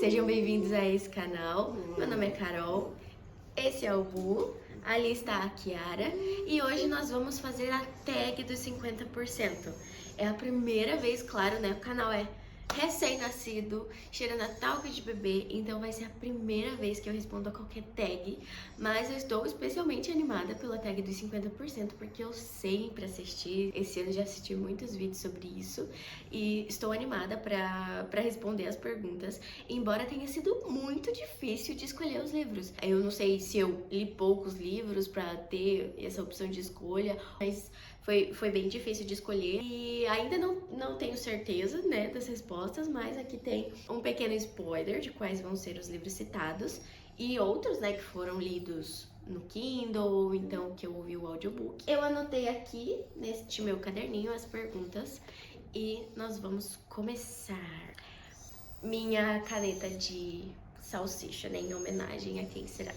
Sejam bem-vindos a esse canal. Meu nome é Carol, esse é o Bu, ali está a Kiara e hoje nós vamos fazer a tag dos 50%. É a primeira vez, claro, né? O canal é recém-nascido, cheirando a talco de bebê, então vai ser a primeira vez que eu respondo a qualquer tag, mas eu estou especialmente animada pela tag dos 50% porque eu sempre assisti, esse ano já assisti muitos vídeos sobre isso e estou animada para responder as perguntas, embora tenha sido muito difícil de escolher os livros. Eu não sei se eu li poucos livros para ter essa opção de escolha, mas foi bem difícil de escolher e ainda não tenho certeza, né, das respostas, mas aqui tem um pequeno spoiler de quais vão ser os livros citados e outros, né, que foram lidos no Kindle ou então que eu ouvi o audiobook. Eu anotei aqui neste meu caderninho as perguntas e nós vamos começar. Minha caneta de salsicha, né, em homenagem a quem será?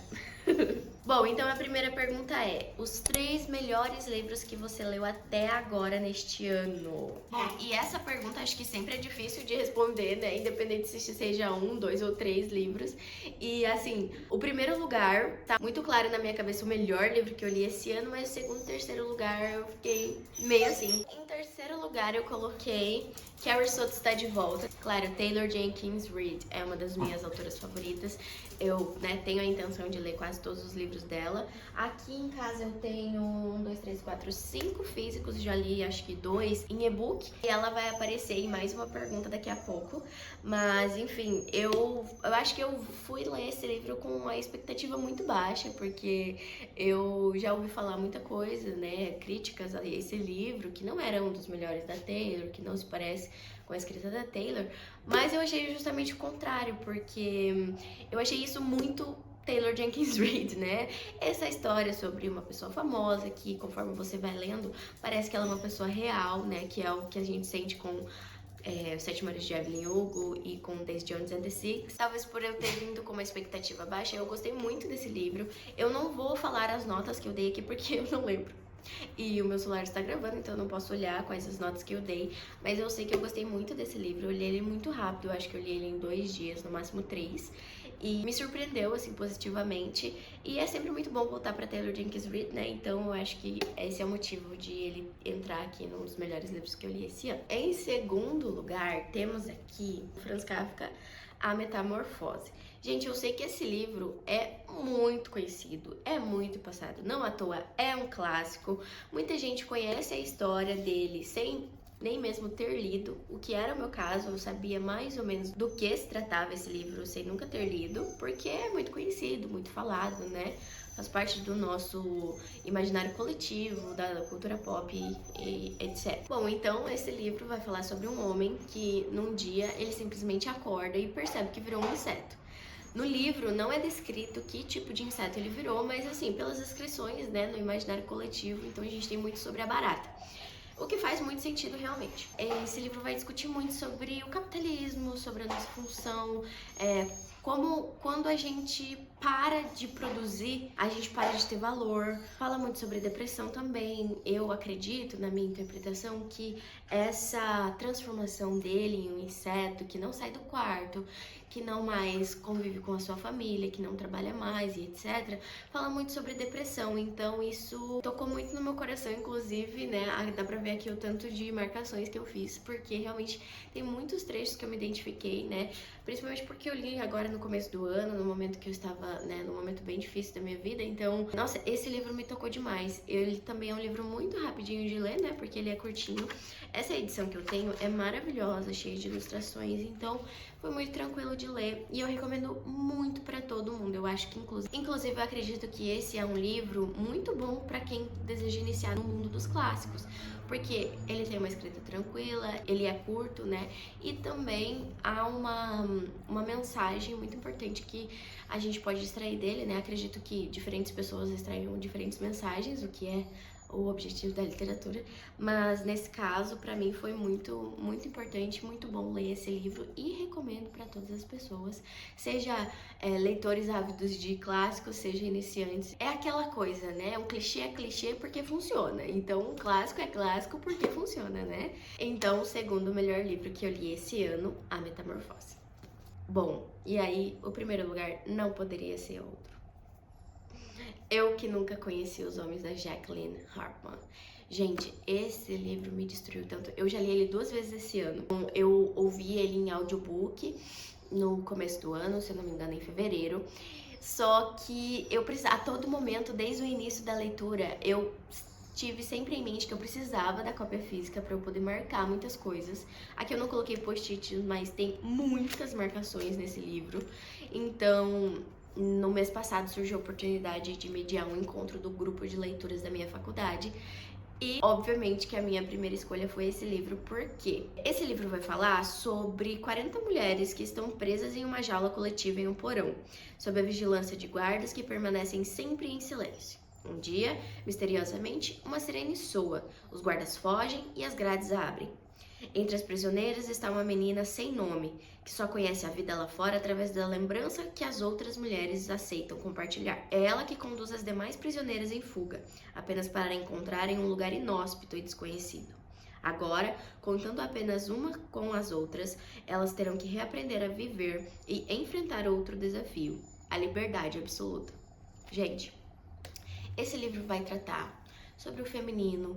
Bom, então a primeira pergunta é: os 3 melhores livros que você leu até agora neste ano? Bom, e essa pergunta acho que sempre é difícil de responder, né? Independente se seja 1, 2 ou 3 livros. E assim, o primeiro lugar tá muito claro na minha cabeça o melhor livro que eu li esse ano, mas o segundo e terceiro lugar eu fiquei meio assim. Em terceiro lugar eu coloquei Carrie Soto Está de Volta. Claro, Taylor Jenkins Reid é uma das minhas autoras favoritas. Eu, né, tenho a intenção de ler quase todos os livros dela. Aqui em casa eu tenho 1, 2, 3, 4, 5 físicos, já li acho que 2 em e-book. E ela vai aparecer em mais uma pergunta daqui a pouco. Mas enfim, eu acho que eu fui ler esse livro com uma expectativa muito baixa, porque eu já ouvi falar muita coisa, né, críticas a esse livro, que não era um dos melhores da Taylor, que não se parece com a escrita da Taylor, mas eu achei justamente o contrário, porque eu achei isso muito Taylor Jenkins Reid, né? Essa história sobre uma pessoa famosa que, conforme você vai lendo, parece que ela é uma pessoa real, né? Que é o que a gente sente com Os Sete Maridos de Evelyn Hugo e com Daisy Jones and the Six. Talvez por eu ter vindo com uma expectativa baixa, eu gostei muito desse livro. Eu não vou falar as notas que eu dei aqui porque eu não lembro. E o meu celular está gravando, então eu não posso olhar quais as notas que eu dei. Mas eu sei que eu gostei muito desse livro. Eu li ele muito rápido, eu acho que eu li ele em 2 dias, no máximo 3. E me surpreendeu, assim, positivamente. E é sempre muito bom voltar pra Taylor Jenkins Reid, né? Então eu acho que esse é o motivo de ele entrar aqui nos melhores livros que eu li esse ano. Em segundo lugar, temos aqui Franz Kafka, A Metamorfose. Gente, eu sei que esse livro é muito conhecido, é muito passado, não à toa é um clássico. Muita gente conhece a história dele sem nem mesmo ter lido, o que era o meu caso. Eu sabia mais ou menos do que se tratava esse livro sem nunca ter lido, porque é muito conhecido, muito falado, né? Faz parte do nosso imaginário coletivo, da cultura pop e etc. Bom, então esse livro vai falar sobre um homem que num dia ele simplesmente acorda e percebe que virou um inseto. No livro não é descrito que tipo de inseto ele virou, mas assim, pelas descrições, né, no imaginário coletivo, então a gente tem muito sobre a barata. O que faz muito sentido realmente. Esse livro vai discutir muito sobre o capitalismo, sobre a nossa função, como quando a gente para de produzir, a gente para de ter valor. Fala muito sobre depressão também. Eu acredito, na minha interpretação, que essa transformação dele em um inseto que não sai do quarto, que não mais convive com a sua família, que não trabalha mais e etc, fala muito sobre depressão. Então isso tocou muito no meu coração, inclusive, né, dá pra ver aqui o tanto de marcações que eu fiz, porque realmente tem muitos trechos que eu me identifiquei, né, principalmente porque eu li agora no começo do ano, no momento que eu estava, né, num momento bem difícil da minha vida. Então, nossa, esse livro me tocou demais. Ele também é um livro muito rapidinho de ler, né, porque ele é curtinho. Essa edição que eu tenho é maravilhosa, cheia de ilustrações, então foi muito tranquilo de ler e eu recomendo muito pra todo mundo. Eu acho que inclusive eu acredito que esse é um livro muito bom pra quem deseja iniciar no mundo dos clássicos, porque ele tem uma escrita tranquila, ele é curto, né? E também há uma mensagem muito importante que a gente pode extrair dele, né? Acredito que diferentes pessoas extraíram diferentes mensagens, o que é o objetivo da literatura, mas nesse caso, pra mim, foi muito importante, muito bom ler esse livro e recomendo pra todas as pessoas, seja leitores ávidos de clássicos, seja iniciantes. É aquela coisa, né? Um clichê é clichê porque funciona, então um clássico é clássico porque funciona, né? Então, o segundo melhor livro que eu li esse ano, A Metamorfose. Bom, e aí o primeiro lugar não poderia ser outro. Eu que nunca conheci os homens da Jacqueline Hartman. Gente, esse livro me destruiu tanto. Eu já li ele 2 vezes esse ano. Eu ouvi ele em audiobook no começo do ano, se eu não me engano, em fevereiro. Só que eu precisava, a todo momento, desde o início da leitura, eu tive sempre em mente que eu precisava da cópia física para eu poder marcar muitas coisas. Aqui eu não coloquei post-it, mas tem muitas marcações nesse livro. Então, no mês passado surgiu a oportunidade de mediar um encontro do grupo de leituras da minha faculdade. E, obviamente, que a minha primeira escolha foi esse livro, porque esse livro vai falar sobre 40 mulheres que estão presas em uma jaula coletiva em um porão, sob a vigilância de guardas que permanecem sempre em silêncio. Um dia, misteriosamente, uma sirene soa, os guardas fogem e as grades abrem. Entre as prisioneiras está uma menina sem nome, que só conhece a vida lá fora através da lembrança que as outras mulheres aceitam compartilhar. É ela que conduz as demais prisioneiras em fuga, apenas para encontrarem um lugar inóspito e desconhecido. Agora, contando apenas uma com as outras, elas terão que reaprender a viver e enfrentar outro desafio, a liberdade absoluta. Gente, esse livro vai tratar sobre o feminino,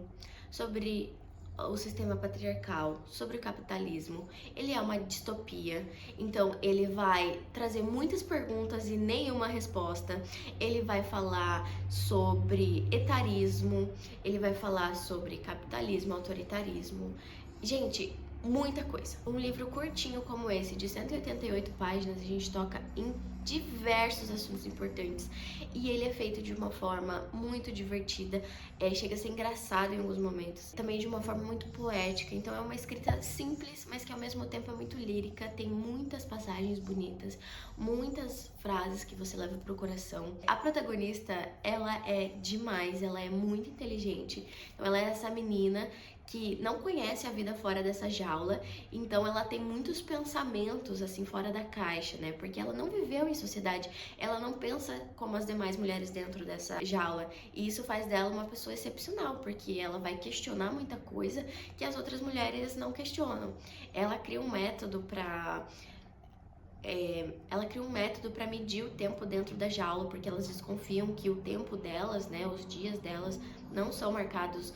sobre o sistema patriarcal, sobre o capitalismo. Ele é uma distopia, então ele vai trazer muitas perguntas e nenhuma resposta. Ele vai falar sobre etarismo, ele vai falar sobre capitalismo, autoritarismo. Gente, muita coisa. Um livro curtinho como esse, de 188 páginas, a gente toca em diversos assuntos importantes e ele é feito de uma forma muito divertida, chega a ser engraçado em alguns momentos, também de uma forma muito poética. Então é uma escrita simples, mas que ao mesmo tempo é muito lírica, tem muitas passagens bonitas, muitas frases que você leva pro coração. A protagonista, ela é demais, ela é muito inteligente, então ela é essa menina que não conhece a vida fora dessa jaula, então ela tem muitos pensamentos assim fora da caixa, né? Porque ela não viveu em sociedade, ela não pensa como as demais mulheres dentro dessa jaula, e isso faz dela uma pessoa excepcional, porque ela vai questionar muita coisa que as outras mulheres não questionam. Ela cria um método para medir o tempo dentro da jaula, porque elas desconfiam que o tempo delas, né, os dias delas, não são marcados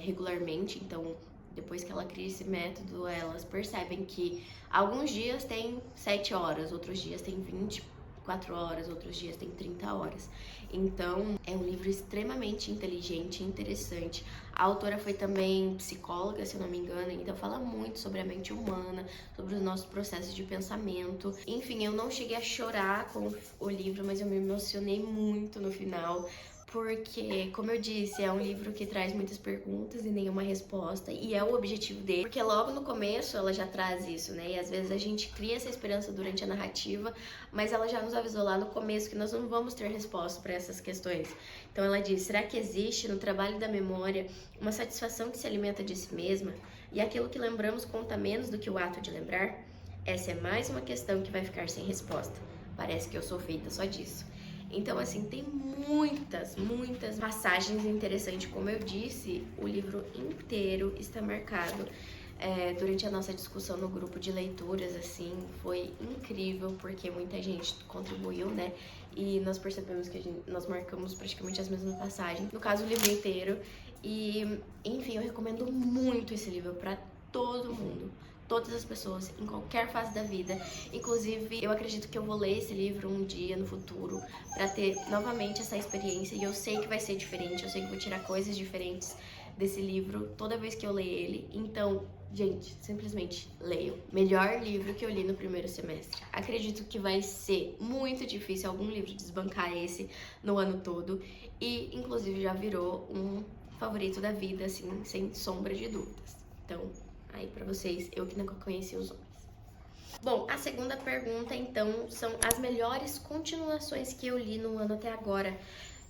regularmente. Então, depois que ela cria esse método, elas percebem que alguns dias tem 7 horas, outros dias tem 24 horas, outros dias tem 30 horas. Então, é um livro extremamente inteligente e interessante. A autora foi também psicóloga, se eu não me engano, então fala muito sobre a mente humana, sobre os nossos processos de pensamento. Enfim, eu não cheguei a chorar com o livro, mas eu me emocionei muito no final, porque, como eu disse, é um livro que traz muitas perguntas e nenhuma resposta, e é o objetivo dele, porque logo no começo ela já traz isso, né? E às vezes a gente cria essa esperança durante a narrativa, mas ela já nos avisou lá no começo que nós não vamos ter resposta para essas questões. Então ela diz: será que existe no trabalho da memória uma satisfação que se alimenta de si mesma? E aquilo que lembramos conta menos do que o ato de lembrar? Essa é mais uma questão que vai ficar sem resposta. Parece que eu sou feita só disso. Então, assim, tem muitas passagens interessantes. Como eu disse, o livro inteiro está marcado. Durante a nossa discussão no grupo de leituras, assim, foi incrível, porque muita gente contribuiu, né? E nós percebemos que nós marcamos praticamente as mesmas passagens. No caso, o livro inteiro. E, enfim, eu recomendo muito esse livro para todo mundo. Todas as pessoas, em qualquer fase da vida. Inclusive, eu acredito que eu vou ler esse livro um dia no futuro para ter novamente essa experiência, e eu sei que vai ser diferente, eu sei que vou tirar coisas diferentes desse livro toda vez que eu ler ele. Então, gente, simplesmente leiam. Melhor livro que eu li no primeiro semestre. Acredito que vai ser muito difícil algum livro desbancar esse no ano todo, e inclusive já virou um favorito da vida, assim, sem sombra de dúvidas. Então, aí pra vocês, eu que nunca conheci os homens. Bom, a segunda pergunta, então, são as melhores continuações que eu li no ano até agora.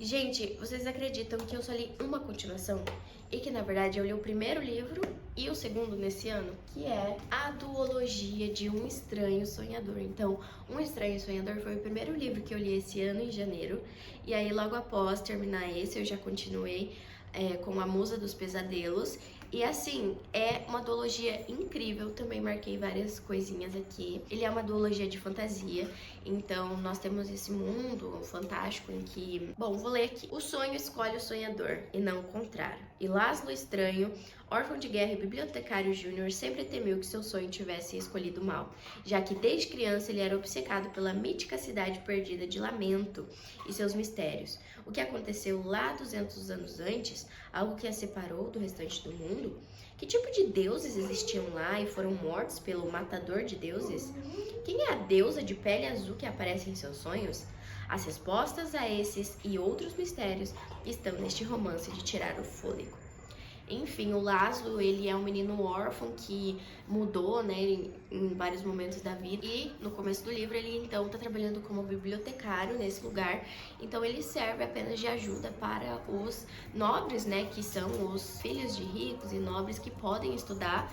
Gente, vocês acreditam que eu só li uma continuação? E que, na verdade, eu li o primeiro livro e o segundo nesse ano, que é A Duologia de Um Estranho Sonhador. Então, Um Estranho Sonhador foi o primeiro livro que eu li esse ano, em janeiro. E aí, logo após terminar esse, eu já continuei com A Musa dos Pesadelos. E assim, é uma duologia incrível, também marquei várias coisinhas aqui. Ele é uma duologia de fantasia, então nós temos esse mundo fantástico em que... Bom, vou ler aqui. O sonho escolhe o sonhador, e não o contrário. E Laszlo Estranho, órfão de guerra e bibliotecário júnior, sempre temeu que seu sonho tivesse escolhido mal, já que desde criança ele era obcecado pela mítica cidade perdida de Lamento e seus mistérios. O que aconteceu lá 200 anos antes, algo que a separou do restante do mundo? Que tipo de deuses existiam lá e foram mortos pelo matador de deuses? Quem é a deusa de pele azul que aparece em seus sonhos? As respostas a esses e outros mistérios estão neste romance de tirar o fôlego. Enfim, o Laszlo, ele é um menino órfão que mudou, né, em vários momentos da vida. E no começo do livro ele então tá trabalhando como bibliotecário nesse lugar. Então ele serve apenas de ajuda para os nobres, né, que são os filhos de ricos e nobres que podem estudar.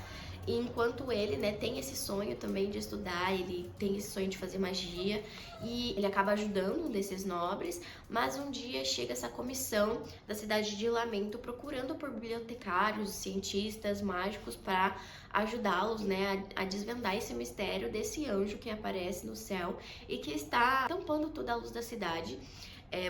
E enquanto ele, né, tem esse sonho também de estudar, ele tem esse sonho de fazer magia e ele acaba ajudando um desses nobres, mas um dia chega essa comissão da cidade de Lamento procurando por bibliotecários, cientistas, mágicos para ajudá-los, né, a desvendar esse mistério desse anjo que aparece no céu e que está tampando toda a luz da cidade.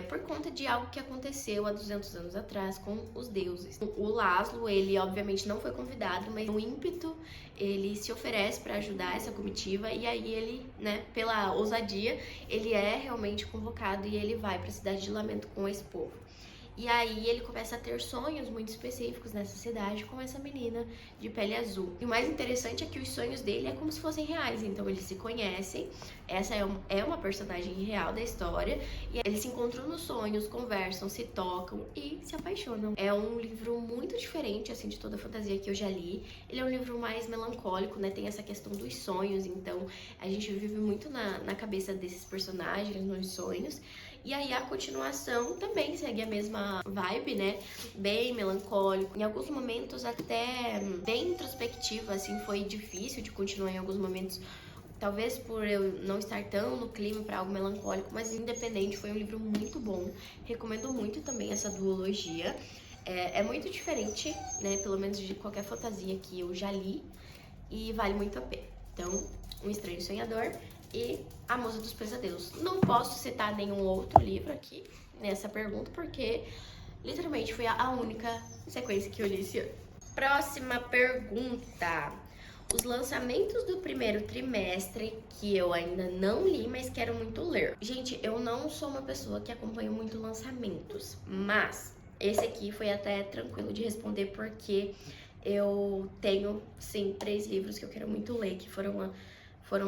Por conta de algo que aconteceu há 200 anos atrás com os deuses. O Laszlo, ele obviamente não foi convidado, mas no ímpeto ele se oferece para ajudar essa comitiva e aí ele, né, pela ousadia, ele é realmente convocado e ele vai para a cidade de Lamento com esse povo. E aí ele começa a ter sonhos muito específicos nessa cidade com essa menina de pele azul. E o mais interessante é que os sonhos dele é como se fossem reais, então eles se conhecem, essa é uma personagem real da história, e eles se encontram nos sonhos, conversam, se tocam e se apaixonam. É um livro muito diferente, assim, de toda a fantasia que eu já li. Ele é um livro mais melancólico, né, tem essa questão dos sonhos, então a gente vive muito na cabeça desses personagens, nos sonhos. E aí a continuação também segue a mesma vibe, né? Bem melancólico. Em alguns momentos até bem introspectiva, assim, foi difícil de continuar em alguns momentos. Talvez por eu não estar tão no clima para algo melancólico, mas independente, foi um livro muito bom. Recomendo muito também essa duologia. É muito diferente, né? Pelo menos de qualquer fantasia que eu já li. E vale muito a pena. Então, Um Estranho Sonhador e A Musa dos Pesadelos. Não posso citar nenhum outro livro aqui nessa pergunta, porque literalmente foi a única sequência que eu li esse ano. Próxima pergunta. Os lançamentos do primeiro trimestre que eu ainda não li, mas quero muito ler. Gente, eu não sou uma pessoa que acompanha muito lançamentos, mas esse aqui foi até tranquilo de responder, porque eu tenho, sim, 3 livros que eu quero muito ler, que foram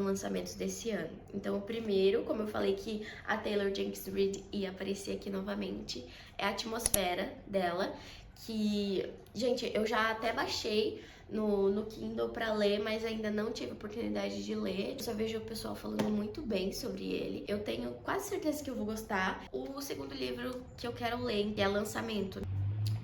lançamentos desse ano. Então, o primeiro, como eu falei que a Taylor Jenkins Reid ia aparecer aqui novamente, é a Atmosfera dela, que, gente, eu já até baixei no Kindle pra ler, mas ainda não tive oportunidade de ler. Eu só vejo o pessoal falando muito bem sobre ele. Eu tenho quase certeza que eu vou gostar. O segundo livro que eu quero ler é lançamento,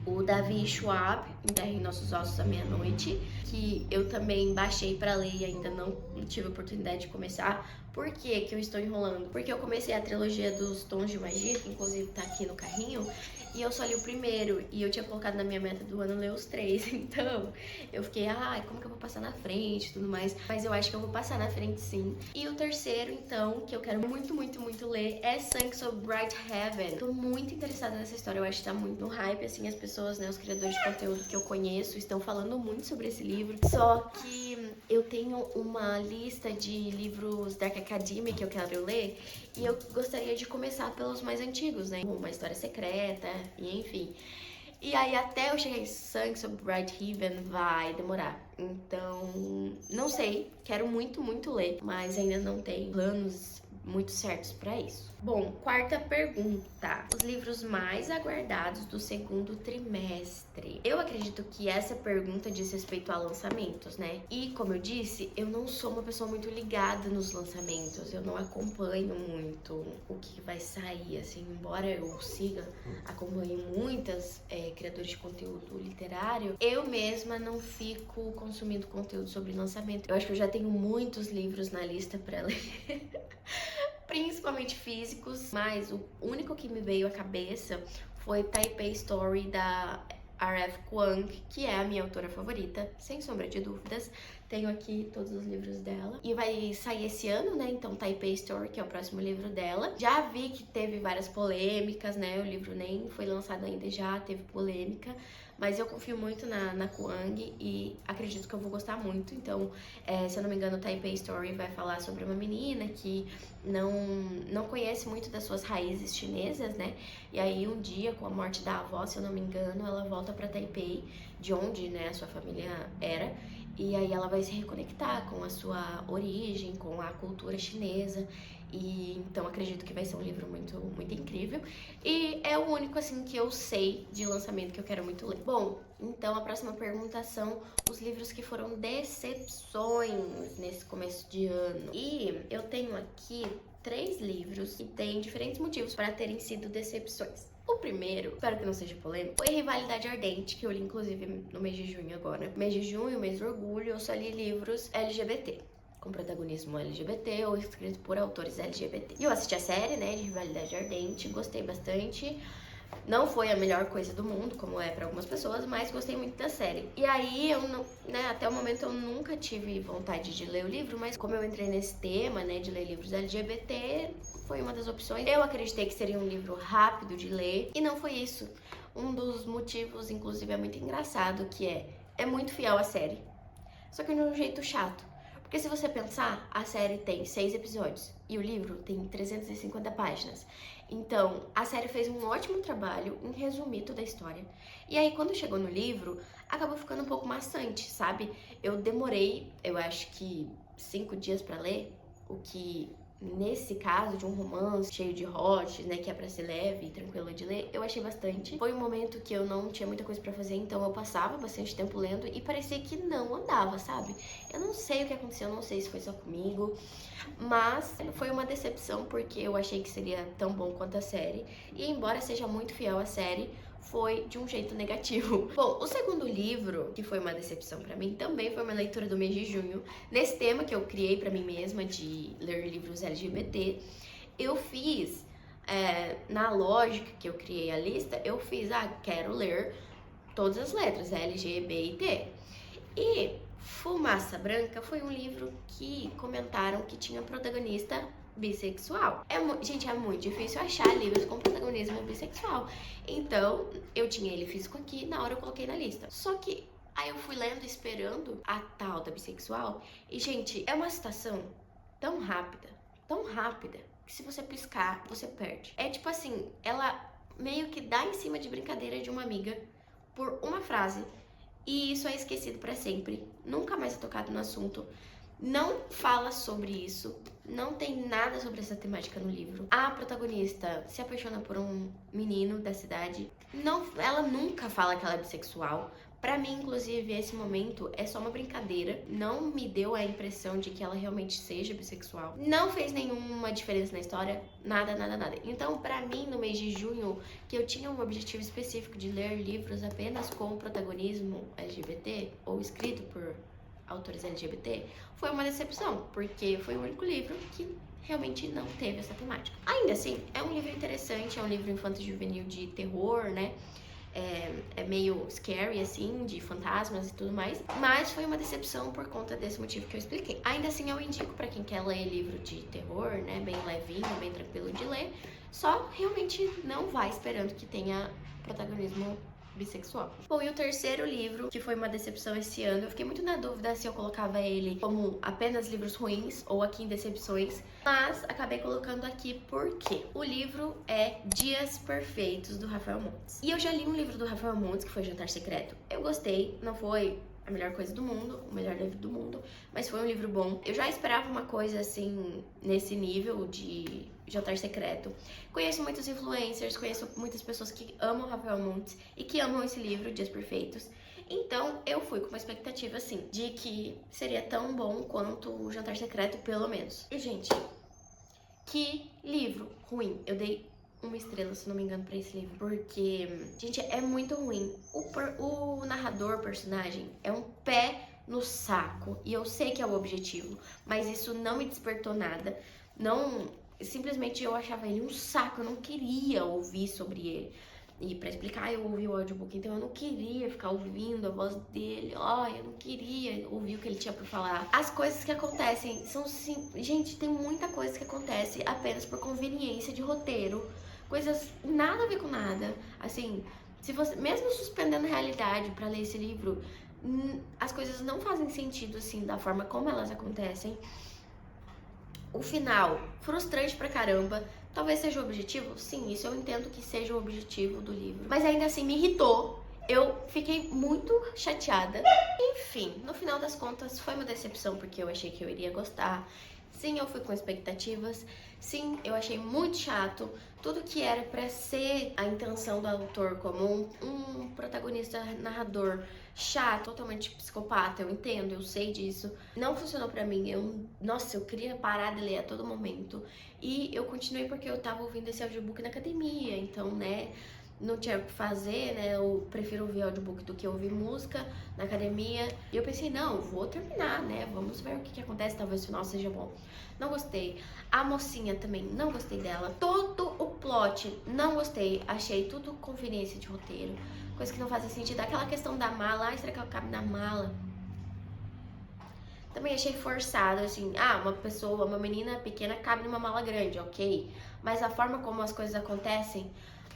o Davi Schwab, Enterre Nossos Ossos à Meia-Noite, que eu também baixei pra ler e ainda não tive a oportunidade de começar. Por que que eu estou enrolando? Porque eu comecei a trilogia dos Tons de Magia, que inclusive tá aqui no carrinho, e eu só li o primeiro, e eu tinha colocado na minha meta do ano ler os 3, então eu fiquei, como que eu vou passar na frente e tudo mais, mas eu acho que eu vou passar na frente sim. E o terceiro, então, que eu quero muito, muito, muito ler, é Sangue sobre Bright Heaven. Tô muito interessada nessa história, eu acho que tá muito no hype, assim, as pessoas, né, os criadores de conteúdo que eu conheço estão falando muito sobre esse livro, só que eu tenho uma lista de livros Dark Academia que eu quero ler, e eu gostaria de começar pelos mais antigos, né? Uma História Secreta, e enfim. E aí até eu chegar em Sangue sobre Bright Heaven vai demorar. Então, não sei, quero muito, muito ler, mas ainda não tenho planos muito certos pra isso. Bom, quarta pergunta. Os livros mais aguardados do segundo trimestre. Eu acredito que essa pergunta diz respeito a lançamentos, né? E, como eu disse, eu não sou uma pessoa muito ligada nos lançamentos. Eu não acompanho muito o que vai sair, assim. Embora eu acompanhe muitas criadores de conteúdo literário, eu mesma não fico consumindo conteúdo sobre lançamento. Eu acho que eu já tenho muitos livros na lista pra ler. Principalmente físicos, mas o único que me veio à cabeça foi Taipei Story da R.F. Kuang, que é a minha autora favorita, sem sombra de dúvidas. Tenho aqui todos os livros dela. E vai sair esse ano, né? Então, Taipei Story, que é o próximo livro dela. Já vi que teve várias polêmicas, né? O livro nem foi lançado ainda, já teve polêmica. Mas eu confio muito na Kuang e acredito que eu vou gostar muito. Então, se eu não me engano, Taipei Story vai falar sobre uma menina que não conhece muito das suas raízes chinesas, né? E aí, um dia, com a morte da avó, se eu não me engano, ela volta pra Taipei, de onde, né, a sua família era. E aí ela vai se reconectar com a sua origem, com a cultura chinesa. E então acredito que vai ser um livro muito, muito incrível. E é o único, assim, que eu sei de lançamento que eu quero muito ler. Bom, então a próxima pergunta são os livros que foram decepções nesse começo de ano. E eu tenho aqui 3 livros que têm diferentes motivos para terem sido decepções. O primeiro, espero que não seja polêmico, foi Rivalidade Ardente, que eu li inclusive no mês de junho agora. Mês de junho, mês do orgulho, eu só li livros LGBT, com protagonismo LGBT ou escrito por autores LGBT. E eu assisti a série, né, de Rivalidade Ardente, gostei bastante. Não foi a melhor coisa do mundo, como é pra algumas pessoas, mas gostei muito da série. E aí, eu não, né, até o momento eu nunca tive vontade de ler o livro, mas como eu entrei nesse tema, né, de ler livros LGBT, foi uma das opções. Eu acreditei que seria um livro rápido de ler, e não foi isso. Um dos motivos, inclusive, é muito engraçado, que é muito fiel à série, só que de um jeito chato. Porque se você pensar, a série tem 6 episódios e o livro tem 350 páginas. Então, a série fez um ótimo trabalho em resumir toda a história. E aí, quando chegou no livro, acabou ficando um pouco maçante, sabe? Eu demorei, eu acho que 5 dias pra ler, o que... Nesse caso de um romance cheio de hot, né, que é pra ser leve e tranquilo de ler, eu achei bastante. Foi um momento que eu não tinha muita coisa pra fazer, então eu passava bastante tempo lendo e parecia que não andava, sabe? Eu não sei o que aconteceu, não sei se foi só comigo, mas foi uma decepção porque eu achei que seria tão bom quanto a série. E embora seja muito fiel à série, foi de um jeito negativo. Bom, o segundo livro, que foi uma decepção pra mim, também foi uma leitura do mês de junho. Nesse tema que eu criei pra mim mesma de ler livros LGBT, eu fiz, na lógica que eu criei a lista, eu fiz, quero ler todas as letras, L, G, B e T. E Fumaça Branca foi um livro que comentaram que tinha protagonista bissexual. Gente, é muito difícil achar livros com protagonismo bissexual. Então, eu tinha ele físico aqui, na hora eu coloquei na lista. Só que aí eu fui lendo, esperando a tal da bissexual. E, gente, é uma citação tão rápida, que se você piscar, você perde. É tipo assim, ela meio que dá em cima de brincadeira de uma amiga por uma frase. E isso é esquecido pra sempre. Nunca mais é tocado no assunto. Não fala sobre isso, não tem nada sobre essa temática no livro. A protagonista se apaixona por um menino da cidade. Ela nunca fala que ela é bissexual. Pra mim, inclusive, esse momento é só uma brincadeira. Não me deu a impressão de que ela realmente seja bissexual. Não fez nenhuma diferença na história. Nada, nada, nada. Então, pra mim, no mês de junho, que eu tinha um objetivo específico de ler livros apenas com protagonismo LGBT, ou escrito por autores LGBT, foi uma decepção, porque foi o único livro que realmente não teve essa temática. Ainda assim, é um livro interessante, é um livro infanto-juvenil de terror, né? É meio scary, assim, de fantasmas e tudo mais, mas foi uma decepção por conta desse motivo que eu expliquei. Ainda assim, eu indico pra quem quer ler livro de terror, né, bem levinho, bem tranquilo de ler, só realmente não vai esperando que tenha protagonismo bissexual. Bom, e o terceiro livro, que foi uma decepção esse ano, eu fiquei muito na dúvida se eu colocava ele como apenas livros ruins ou aqui em decepções, mas acabei colocando aqui porque o livro é Dias Perfeitos, do Rafael Montes. E eu já li um livro do Rafael Montes, que foi Jantar Secreto. Eu gostei, não foi a melhor coisa do mundo, o melhor livro do mundo, mas foi um livro bom. Eu já esperava uma coisa assim, nesse nível de Jantar Secreto. Conheço muitos influencers, conheço muitas pessoas que amam Rafael Montes e que amam esse livro, Dias Perfeitos. Então, eu fui com uma expectativa, assim, de que seria tão bom quanto o Jantar Secreto, pelo menos. E, gente, que livro ruim. Eu dei 1 estrela, se não me engano, pra esse livro. Porque, gente, é muito ruim. O narrador, personagem, é um pé no saco. E eu sei que é o objetivo, mas isso não me despertou nada. Não... Simplesmente eu achava ele um saco, eu não queria ouvir sobre ele. E pra explicar, eu ouvi o audiobook, então eu não queria ficar ouvindo a voz dele. Ai, eu não queria ouvir o que ele tinha pra falar. As coisas que acontecem são sim... Gente, tem muita coisa que acontece apenas por conveniência de roteiro. Coisas nada a ver com nada. Assim, se você, mesmo suspendendo a realidade pra ler esse livro, as coisas não fazem sentido, assim, da forma como elas acontecem. O final, frustrante pra caramba. Talvez seja o objetivo? Sim, isso eu entendo que seja o objetivo do livro. Mas ainda assim me irritou. Eu fiquei muito chateada. Enfim, no final das contas foi uma decepção porque eu achei que eu iria gostar. Sim, eu fui com expectativas. Sim, eu achei muito chato. Tudo que era pra ser a intenção do autor como um protagonista narrador chato, totalmente psicopata, eu entendo, eu sei disso. Não funcionou pra mim. Nossa, eu queria parar de ler a todo momento. E eu continuei porque eu tava ouvindo esse audiobook na academia, então, né, não tinha o que fazer, né, eu prefiro ouvir audiobook do que ouvir música na academia. E eu pensei, não, vou terminar, né, vamos ver o que acontece, talvez o final seja bom. Não gostei. A mocinha também, não gostei dela. Todo o plot, não gostei. Achei tudo conveniência de roteiro, coisa que não fazia sentido. Aquela questão da mala, será que ela cabe na mala? Também achei forçado, assim, uma menina pequena cabe numa mala grande, ok. Mas a forma como as coisas acontecem,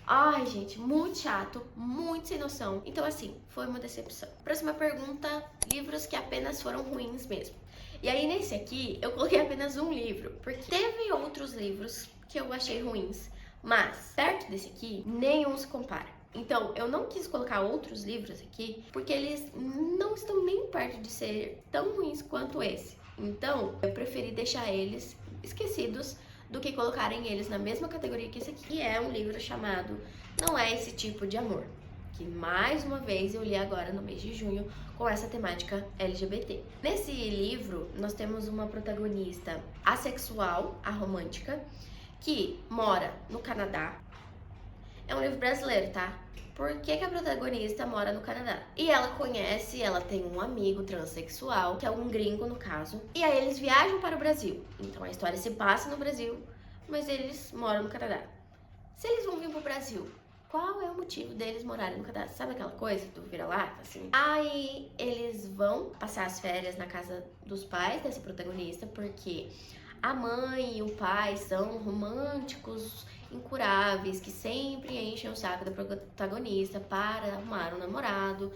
ai, gente, muito chato, muito sem noção. Então, assim, foi uma decepção. Próxima pergunta, livros que apenas foram ruins mesmo. E aí, nesse aqui, eu coloquei apenas um livro, porque teve outros livros que eu achei ruins, mas, perto desse aqui, nenhum se compara. Então, eu não quis colocar outros livros aqui, porque eles não estão nem perto de ser tão ruins quanto esse. Então, eu preferi deixar eles esquecidos do que colocarem eles na mesma categoria que esse aqui, que é um livro chamado Não É Esse Tipo de Amor, que mais uma vez eu li agora no mês de junho com essa temática LGBT. Nesse livro, nós temos uma protagonista assexual, aromântica, que mora no Canadá. É um livro brasileiro, tá? Por que a protagonista mora no Canadá? E ela tem um amigo transexual, que é um gringo no caso, e aí eles viajam para o Brasil. Então a história se passa no Brasil, mas eles moram no Canadá. Se eles vão vir pro Brasil, qual é o motivo deles morarem no Canadá? Sabe aquela coisa do vira-lata, assim? Aí eles vão passar as férias na casa dos pais dessa protagonista, porque a mãe e o pai são românticos incuráveis, que sempre enchem o saco da protagonista para arrumar um namorado.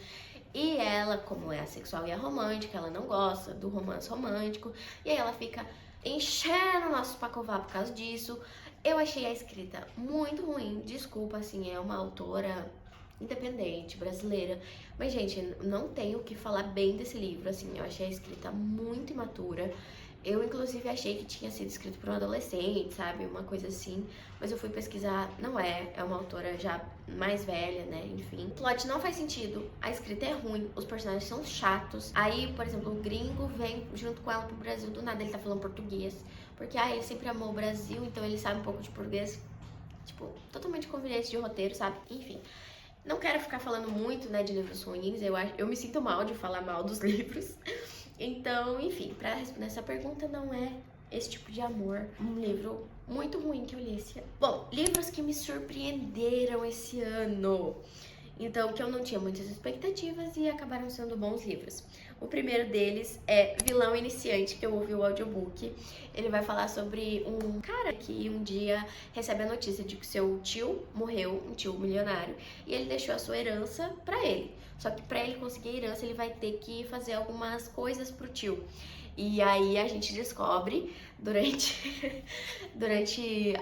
E ela, como é assexual e aromântica, ela não gosta do romance romântico. E aí ela fica enchendo nossos pacová por causa disso. Eu achei a escrita muito ruim, desculpa, assim, é uma autora independente, brasileira. Mas, gente, não tenho o que falar bem desse livro, assim, eu achei a escrita muito imatura. Eu, inclusive, achei que tinha sido escrito por um adolescente, sabe? Uma coisa assim. Mas eu fui pesquisar, não é. É uma autora já mais velha, né? Enfim. O plot não faz sentido, a escrita é ruim, os personagens são chatos. Aí, por exemplo, o gringo vem junto com ela pro Brasil, do nada ele tá falando português. Porque, ele sempre amou o Brasil, então ele sabe um pouco de português. Tipo, totalmente conveniente de roteiro, sabe? Enfim. Não quero ficar falando muito, né, de livros ruins. Eu me sinto mal de falar mal dos livros. Então, enfim, pra responder essa pergunta, Não É Esse Tipo de Amor, um livro muito ruim que eu li esse ano. Bom, livros que me surpreenderam esse ano. Então, que eu não tinha muitas expectativas e acabaram sendo bons livros. O primeiro deles é Vilão Iniciante, que eu ouvi o audiobook. Ele vai falar sobre um cara que um dia recebe a notícia de que seu tio morreu, um tio milionário, e ele deixou a sua herança pra ele. Só que pra ele conseguir a herança, ele vai ter que fazer algumas coisas pro tio. E aí a gente descobre durante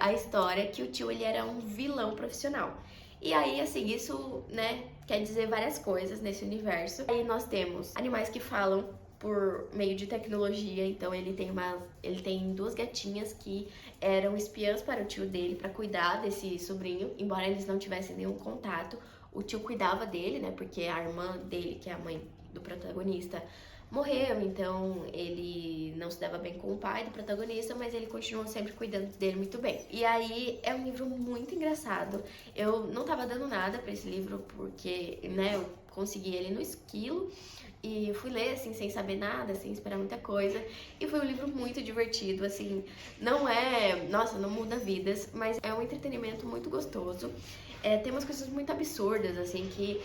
a história que o tio ele era um vilão profissional. E aí, assim, isso, né, quer dizer várias coisas nesse universo. Aí nós temos animais que falam por meio de tecnologia. Então ele tem duas gatinhas que eram espiãs para o tio dele, para cuidar desse sobrinho, embora eles não tivessem nenhum contato. O tio cuidava dele, né, porque a irmã dele, que é a mãe do protagonista, morreu, então ele não se dava bem com o pai do protagonista, mas ele continuou sempre cuidando dele muito bem. E aí é um livro muito engraçado. Eu não tava dando nada pra esse livro porque, né, eu consegui ele no Esquilo E fui ler, assim, sem saber nada, sem esperar muita coisa. E foi um livro muito divertido, assim, não é... Nossa, não muda vidas, mas é um entretenimento muito gostoso. Tem umas coisas muito absurdas, assim, que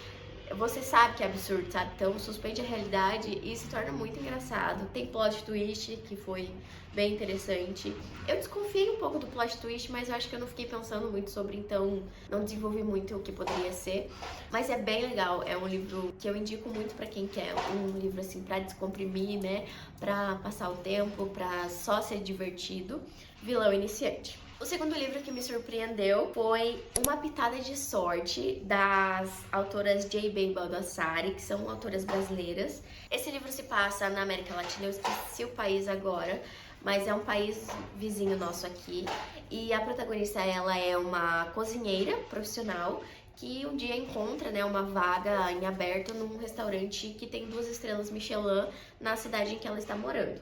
você sabe que é absurdo, sabe? Então suspende a realidade e se torna muito engraçado. Tem plot twist, que foi bem interessante. Eu desconfiei um pouco do plot twist, mas eu acho que eu não fiquei pensando muito sobre, então não desenvolvi muito o que poderia ser. Mas é bem legal, é um livro que eu indico muito pra quem quer um livro assim pra descomprimir, né? Pra passar o tempo, pra só ser divertido. Vilão Iniciante. O segundo livro que me surpreendeu foi Uma Pitada de Sorte, das autoras J.B. Baldassari, que são autoras brasileiras. Esse livro se passa na América Latina, eu esqueci o país agora, mas é um país vizinho nosso aqui. E a protagonista, ela é uma cozinheira profissional que um dia encontra, né, uma vaga em aberto num restaurante que tem 2 estrelas Michelin na cidade em que ela está morando.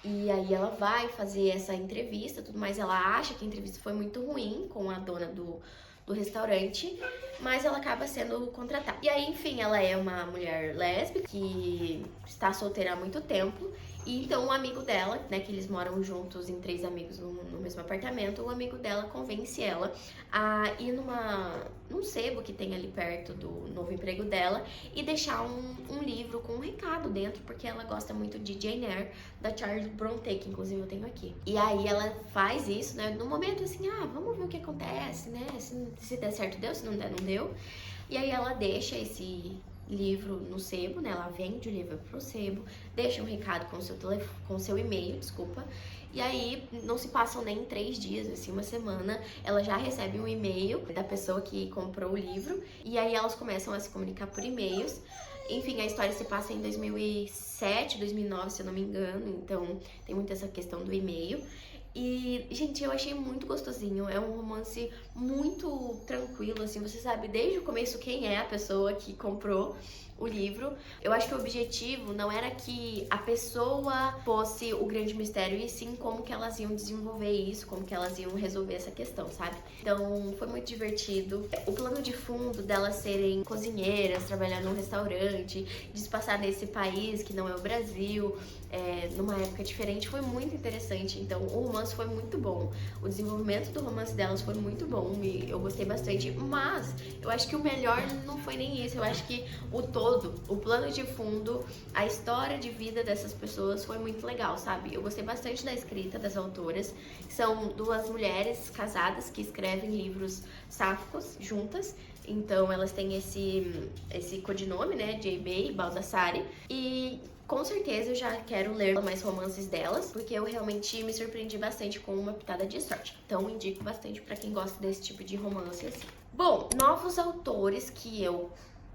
E aí ela vai fazer essa entrevista, tudo mais. Ela acha que a entrevista foi muito ruim com a dona do restaurante, mas ela acaba sendo contratada. E aí, enfim, ela é uma mulher lésbica que está solteira há muito tempo. E então um amigo dela, né, que eles moram juntos em 3 amigos no mesmo apartamento, o amigo dela convence ela a ir num sebo que tem ali perto do novo emprego dela e deixar um livro com um recado dentro, porque ela gosta muito de Jane Eyre, da Charlotte Brontë, que inclusive eu tenho aqui. E aí ela faz isso, né, no momento assim, vamos ver o que acontece, né, se der certo deu, se não der não deu. E aí ela deixa esse livro no sebo, né? Ela vende o livro pro sebo, deixa um recado com seu e-mail, desculpa. E aí não se passam nem 3 dias, assim, uma semana, ela já recebe um e-mail da pessoa que comprou o livro. E aí elas começam a se comunicar por e-mails. Enfim, a história se passa em 2007, 2009, se eu não me engano. Então tem muito essa questão do e-mail. E, gente, eu achei muito gostosinho. É um romance muito tranquilo, assim. Você sabe desde o começo quem é a pessoa que comprou o livro. Eu acho que o objetivo não era que a pessoa fosse o grande mistério, e sim como que elas iam desenvolver isso, como que elas iam resolver essa questão, sabe? Então, foi muito divertido. O plano de fundo delas serem cozinheiras, trabalhar num restaurante, de se passar nesse país que não é o Brasil, numa época diferente, foi muito interessante. Então, o romance foi muito bom. O desenvolvimento do romance delas foi muito bom e eu gostei bastante. Mas, eu acho que o melhor não foi nem isso. Eu acho que o plano de fundo, a história de vida dessas pessoas foi muito legal, sabe? Eu gostei bastante da escrita das autoras. São 2 mulheres casadas que escrevem livros sáficos juntas. Então elas têm esse codinome, né? J.B. Baldassari. E com certeza eu já quero ler mais romances delas, porque eu realmente me surpreendi bastante com Uma Pitada de Sorte. Então indico bastante pra quem gosta desse tipo de romance assim. Bom, novos autores que eu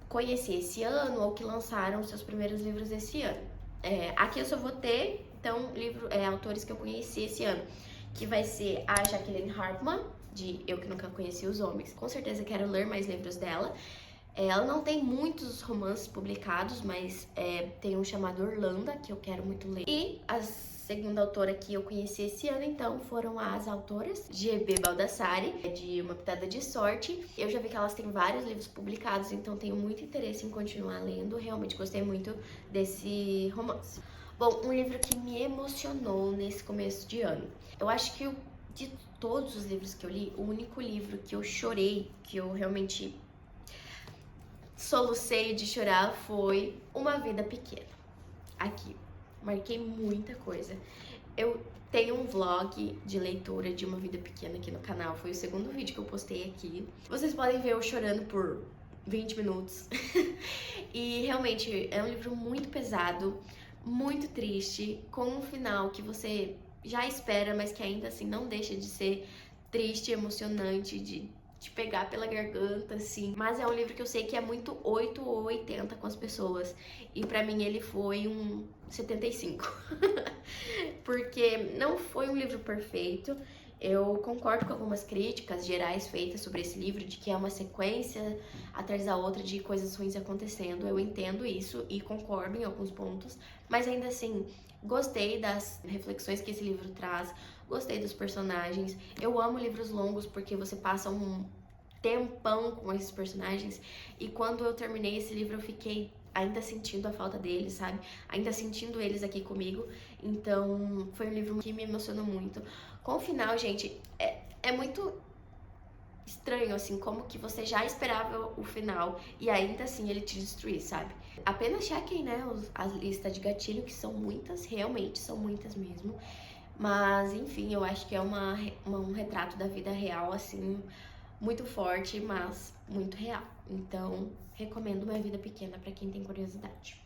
conheci esse ano ou que lançaram seus primeiros livros esse ano. Aqui eu só vou ter, então, autores que eu conheci esse ano, que vai ser a Jacqueline Hartman, de Eu Que Nunca Conheci os Homens. Com certeza quero ler mais livros dela. Ela não tem muitos romances publicados, mas tem um chamado Orlando, que eu quero muito ler. E a segunda autora que eu conheci esse ano, então, foram as autoras G.B. Baldassari, de Uma Pitada de Sorte. Eu já vi que elas têm vários livros publicados, então tenho muito interesse em continuar lendo. Realmente gostei muito desse romance. Bom, um livro que me emocionou nesse começo de ano. Eu acho que de todos os livros que eu li, o único livro que eu chorei, que eu realmente solucei de chorar, foi Uma Vida Pequena. Aqui, marquei muita coisa. Eu tenho um vlog de leitura de Uma Vida Pequena aqui no canal, foi o segundo vídeo que eu postei aqui. Vocês podem ver eu chorando por 20 minutos. E realmente é um livro muito pesado, muito triste, com um final que você já espera, mas que ainda assim não deixa de ser triste, emocionante, de te pegar pela garganta, assim. Mas é um livro que eu sei que é muito 8 ou 80 com as pessoas. E pra mim ele foi um 75. Porque não foi um livro perfeito. Eu concordo com algumas críticas gerais feitas sobre esse livro, de que é uma sequência atrás da outra de coisas ruins acontecendo. Eu entendo isso e concordo em alguns pontos, mas ainda assim, gostei das reflexões que esse livro traz, gostei dos personagens. Eu amo livros longos porque você passa um tempão com esses personagens, e quando eu terminei esse livro eu fiquei ainda sentindo a falta deles, sabe? Ainda sentindo eles aqui comigo. Então, foi um livro que me emocionou muito. Com o final, gente, é muito estranho, assim, como que você já esperava o final e ainda assim ele te destruir, sabe? Apenas chequem, né, a lista de gatilho, que são muitas, realmente são muitas mesmo. Mas, enfim, eu acho que é um retrato da vida real, assim, muito forte, mas muito real. Então, recomendo Minha Vida Pequena pra quem tem curiosidade.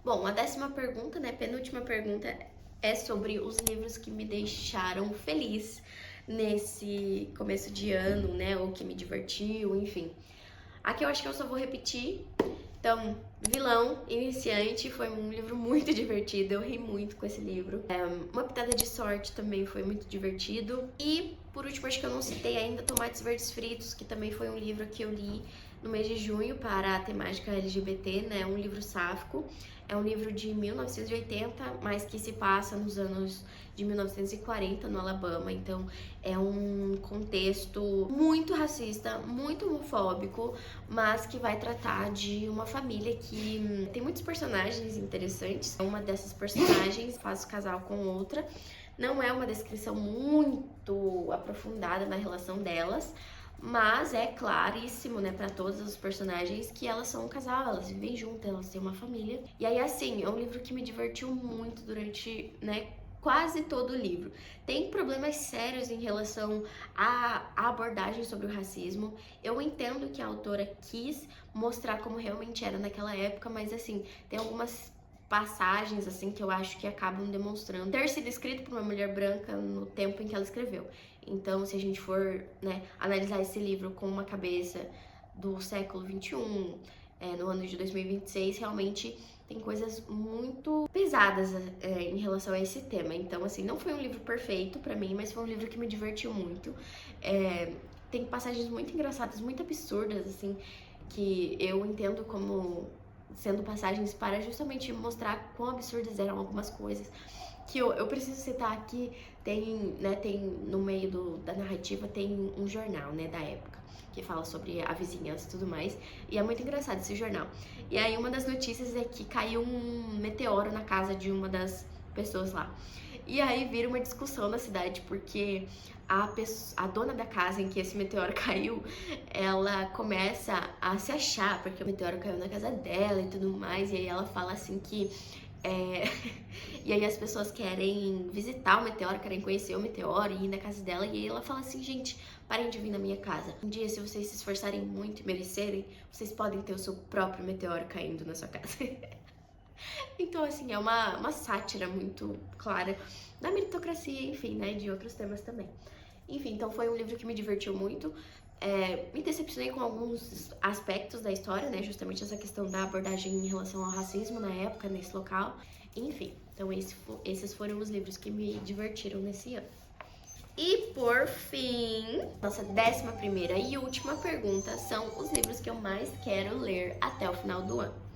Bom, a 10ª pergunta, né, penúltima pergunta, é sobre os livros que me deixaram feliz nesse começo de ano, né, ou que me divertiu, enfim. Aqui eu acho que eu só vou repetir. Então, Vilão Iniciante foi um livro muito divertido, eu ri muito com esse livro. Uma Pitada de Sorte também foi muito divertido. E, por último, acho que eu não citei ainda Tomates Verdes Fritos, que também foi um livro que eu li no mês de junho para a temática LGBT, né? Um livro sáfico. É um livro de 1980, mas que se passa nos anos de 1940 no Alabama. Então é um contexto muito racista, muito homofóbico, mas que vai tratar de uma família que tem muitos personagens interessantes. Uma dessas personagens faz casal com outra. Não é uma descrição muito aprofundada na relação delas, mas é claríssimo, né, pra todos os personagens que elas são um casal, elas vivem juntas, elas têm uma família. E aí, assim, é um livro que me divertiu muito durante, né, quase todo o livro. Tem problemas sérios em relação à abordagem sobre o racismo. Eu entendo que a autora quis mostrar como realmente era naquela época, mas, assim, tem algumas passagens, assim, que eu acho que acabam demonstrando ter sido escrito por uma mulher branca no tempo em que ela escreveu. Então, se a gente for, né, analisar esse livro com uma cabeça do século XXI, no ano de 2026, realmente tem coisas muito pesadas em relação a esse tema. Então, assim, não foi um livro perfeito pra mim, mas foi um livro que me divertiu muito. Tem passagens muito engraçadas, muito absurdas, assim, que eu entendo como sendo passagens para justamente mostrar quão absurdas eram algumas coisas. Que eu preciso citar aqui, tem no meio da narrativa, tem um jornal, né, da época, que fala sobre a vizinhança e tudo mais, e é muito engraçado esse jornal. E aí uma das notícias é que caiu um meteoro na casa de uma das pessoas lá. E aí vira uma discussão na cidade, porque a dona da casa em que esse meteoro caiu, ela começa a se achar, porque o meteoro caiu na casa dela e tudo mais, e aí ela fala assim que e aí as pessoas querem visitar o meteoro, querem conhecer o meteoro e ir na casa dela. E aí ela fala assim, gente, parem de vir na minha casa. Um dia, se vocês se esforçarem muito e merecerem, vocês podem ter o seu próprio meteoro caindo na sua casa. Então, assim, é uma sátira muito clara da meritocracia, enfim, né, de outros temas também. Enfim, então foi um livro que me divertiu muito. Me decepcionei com alguns aspectos da história, né? Justamente essa questão da abordagem em relação ao racismo na época, nesse local. Enfim, então esses foram os livros que me divertiram nesse ano. E por fim, nossa 11ª e última pergunta são os livros que eu mais quero ler até o final do ano.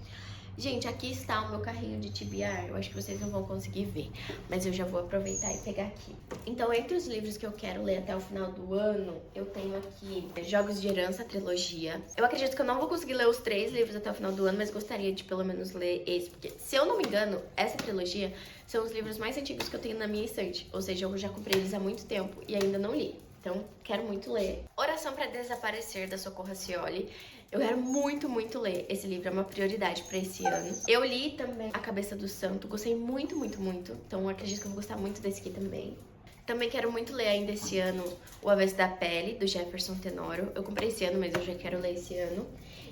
Gente, aqui está o meu carrinho de TBR, eu acho que vocês não vão conseguir ver, mas eu já vou aproveitar e pegar aqui. Então, entre os livros que eu quero ler até o final do ano, eu tenho aqui Jogos de Herança, a trilogia. Eu acredito que eu não vou conseguir ler os 3 livros até o final do ano, mas gostaria de pelo menos ler esse, porque, se eu não me engano, essa trilogia são os livros mais antigos que eu tenho na minha estante, ou seja, eu já comprei eles há muito tempo e ainda não li. Então, quero muito ler. Oração para Desaparecer, da Socorro Racioli. Eu quero muito, muito ler. Esse livro é uma prioridade para esse ano. Eu li também A Cabeça do Santo. Gostei muito, muito, muito. Então, acredito que eu vou gostar muito desse aqui também. Também quero muito ler ainda esse ano O Avesso da Pele, do Jefferson Tenório. Eu comprei esse ano, mas eu já quero ler esse ano.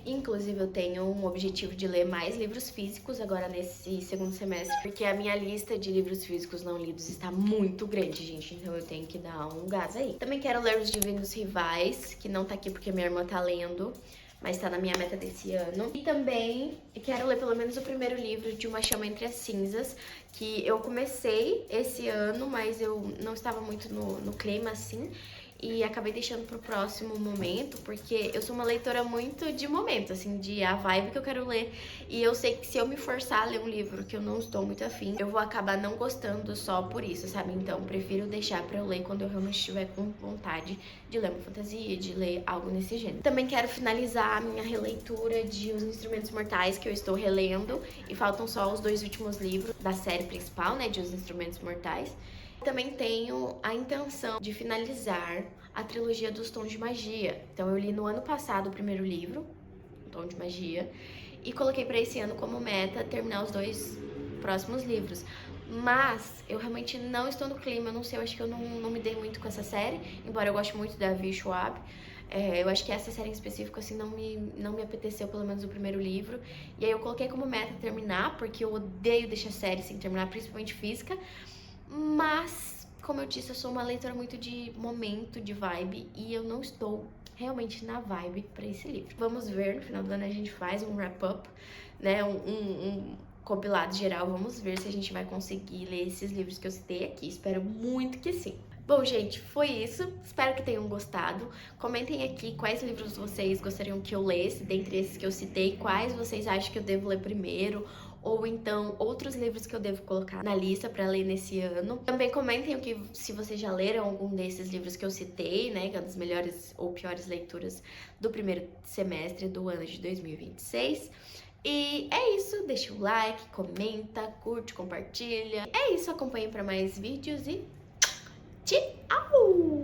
Inclusive, eu tenho um objetivo de ler mais livros físicos agora nesse segundo semestre, porque a minha lista de livros físicos não lidos está muito grande, gente. Então eu tenho que dar um gás aí. Também quero ler Os Divinos Rivais, que não tá aqui porque minha irmã tá lendo, mas tá na minha meta desse ano. E também quero ler pelo menos o primeiro livro de Uma Chama Entre as Cinzas, que eu comecei esse ano, mas eu não estava muito no clima, assim. e acabei deixando pro próximo momento, porque eu sou uma leitora muito de momento, assim, de a vibe que eu quero ler. E eu sei que se eu me forçar a ler um livro que eu não estou muito afim, eu vou acabar não gostando só por isso, sabe? Então, prefiro deixar pra eu ler quando eu realmente estiver com vontade de ler uma fantasia, de ler algo nesse gênero. Também quero finalizar a minha releitura de Os Instrumentos Mortais, que eu estou relendo, e faltam só os 2 últimos livros da série principal, né, de Os Instrumentos Mortais. Também tenho a intenção de finalizar a trilogia dos Tons de Magia. Então eu li no ano passado o primeiro livro, O Tom de Magia, e coloquei para esse ano como meta terminar os 2 próximos livros. Mas eu realmente não estou no clima, eu não sei, eu acho que eu não me dei muito com essa série, embora eu goste muito da Vi Schwab. Eu acho que essa série em específico, assim, não me apeteceu, pelo menos o primeiro livro. E aí eu coloquei como meta terminar, porque eu odeio deixar série sem terminar, principalmente física. Mas, como eu disse, eu sou uma leitora muito de momento, de vibe, e eu não estou realmente na vibe pra esse livro. Vamos ver, no final do ano a gente faz um wrap-up, né, um compilado geral. Vamos ver se a gente vai conseguir ler esses livros que eu citei aqui. Espero muito que sim. Bom, gente, foi isso. Espero que tenham gostado. Comentem aqui quais livros vocês gostariam que eu lesse, dentre esses que eu citei, quais vocês acham que eu devo ler primeiro, ou então outros livros que eu devo colocar na lista para ler nesse ano. Também comentem se vocês já leram algum desses livros que eu citei, né, que é uma das melhores ou piores leituras do primeiro semestre do ano de 2026. E é isso, deixa o like, comenta, curte, compartilha. É isso, acompanhe para mais vídeos e tchau!